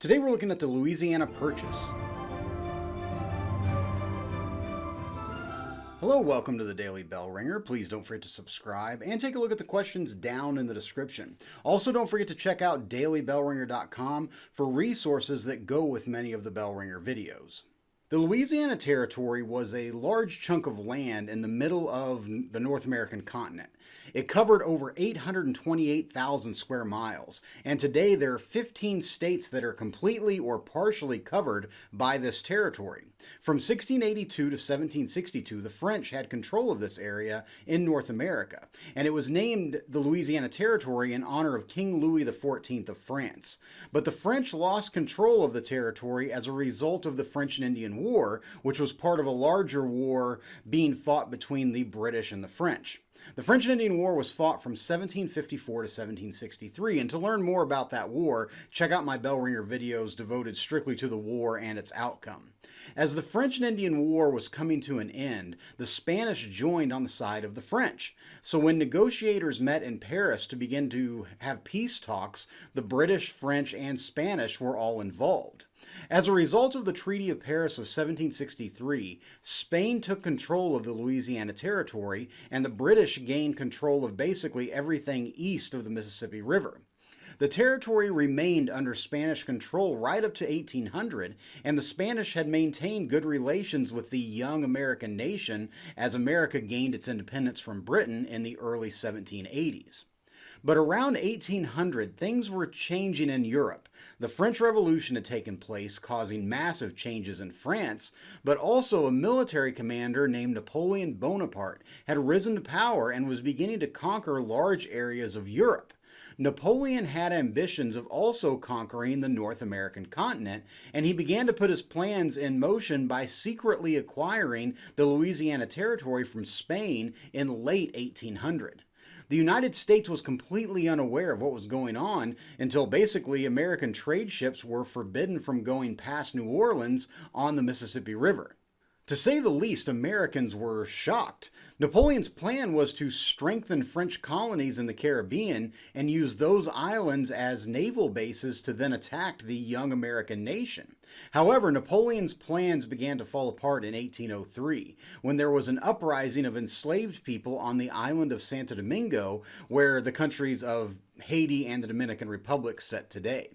Today we're looking at the Louisiana Purchase. Hello, welcome to the Daily Bellringer. Please don't forget to subscribe and take a look at the questions down in the description. Also, don't forget to check out dailybellringer.com for resources that go with many of the Bellringer videos. The Louisiana Territory was a large chunk of land in the middle of the North American continent. It covered over 828,000 square miles, and today there are 15 states that are completely or partially covered by this territory. From 1682 to 1762, the French had control of this area in North America, and it was named the Louisiana Territory in honor of King Louis XIV of France. But the French lost control of the territory as a result of the French and Indian War, which was part of a larger war being fought between the British and the French. The French and Indian War was fought from 1754 to 1763, and to learn more about that war, check out my Bellringer videos devoted strictly to the war and its outcome. As the French and Indian War was coming to an end, the Spanish joined on the side of the French. So when negotiators met in Paris to begin to have peace talks, the British, French, and Spanish were all involved. As a result of the Treaty of Paris of 1763, Spain took control of the Louisiana Territory, and the British gained control of basically everything east of the Mississippi River. The territory remained under Spanish control right up to 1800, and the Spanish had maintained good relations with the young American nation as America gained its independence from Britain in the early 1780s. But around 1800, things were changing in Europe. The French Revolution had taken place, causing massive changes in France, but also a military commander named Napoleon Bonaparte had risen to power and was beginning to conquer large areas of Europe. Napoleon had ambitions of also conquering the North American continent, and he began to put his plans in motion by secretly acquiring the Louisiana Territory from Spain in late 1800. The United States was completely unaware of what was going on until basically American trade ships were forbidden from going past New Orleans on the Mississippi River. To say the least, Americans were shocked. Napoleon's plan was to strengthen French colonies in the Caribbean and use those islands as naval bases to then attack the young American nation. However, Napoleon's plans began to fall apart in 1803, when there was an uprising of enslaved people on the island of Santo Domingo, where the countries of Haiti and the Dominican Republic sit today.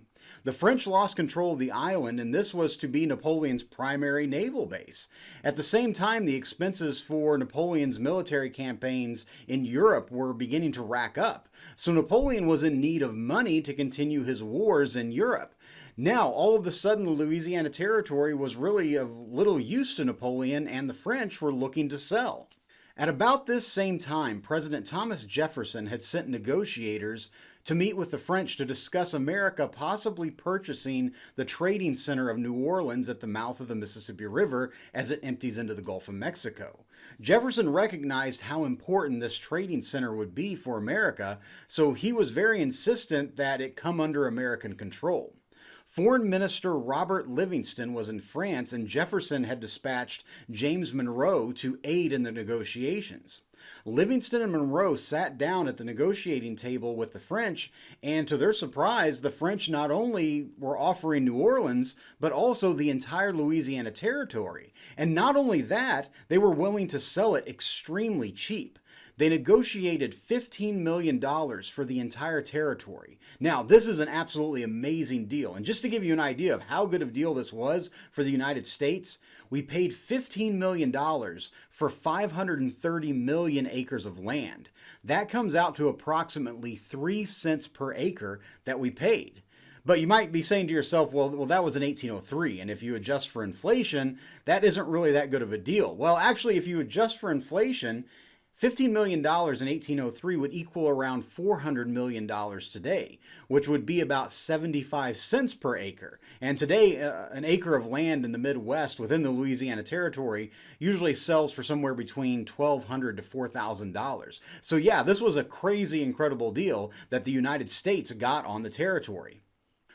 The French lost control of the island, and this was to be Napoleon's primary naval base. At the same time, the expenses for Napoleon's military campaigns in Europe were beginning to rack up, so Napoleon was in need of money to continue his wars in Europe. Now, all of a sudden, the Louisiana Territory was really of little use to Napoleon, and the French were looking to sell. At about this same time, President Thomas Jefferson had sent negotiators to meet with the French to discuss America possibly purchasing the trading center of New Orleans at the mouth of the Mississippi River as it empties into the Gulf of Mexico. Jefferson recognized how important this trading center would be for America, so he was very insistent that it come under American control. Foreign Minister Robert Livingston was in France, and Jefferson had dispatched James Monroe to aid in the negotiations. Livingston and Monroe sat down at the negotiating table with the French, and to their surprise, the French not only were offering New Orleans, but also the entire Louisiana Territory. And not only that, they were willing to sell it extremely cheap. They negotiated $15 million for the entire territory. Now, this is an absolutely amazing deal. And just to give you an idea of how good of a deal this was for the United States, we paid $15 million for 530 million acres of land. That comes out to approximately 3 cents per acre that we paid. But you might be saying to yourself, well, that was in 1803, and if you adjust for inflation, that isn't really that good of a deal. Well, actually, if you adjust for inflation, $15 million in 1803 would equal around $400 million today, which would be about 75 cents per acre. And today, an acre of land in the Midwest within the Louisiana Territory usually sells for somewhere between $1,200 to $4,000. So yeah, this was a crazy, incredible deal that the United States got on the territory.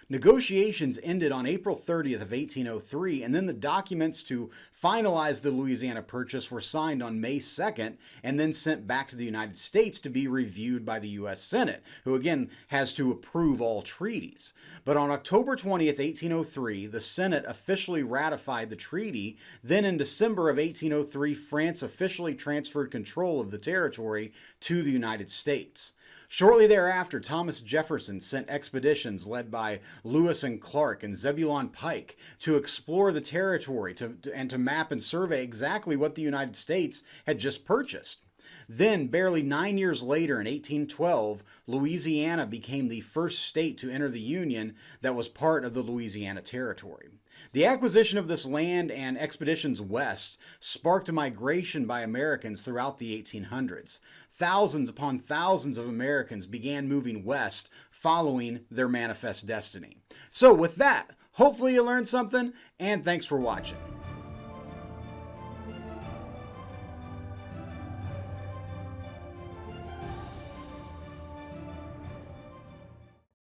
Negotiations ended on April 30th of 1803, and then the documents to finalize the Louisiana Purchase were signed on May 2nd and then sent back to the United States to be reviewed by the U.S. Senate, who again has to approve all treaties. But on October 20th, 1803, the Senate officially ratified the treaty. Then in December of 1803, France officially transferred control of the territory to the United States. Shortly thereafter, Thomas Jefferson sent expeditions led by Lewis and Clark and Zebulon Pike to explore the territory and to map and survey exactly what the United States had just purchased. Then, barely 9 years later, in 1812, Louisiana became the first state to enter the Union that was part of the Louisiana Territory. The acquisition of this land and expeditions west sparked a migration by Americans throughout the 1800s. Thousands upon thousands of Americans began moving west following their manifest destiny. So with that, hopefully you learned something, and thanks for watching.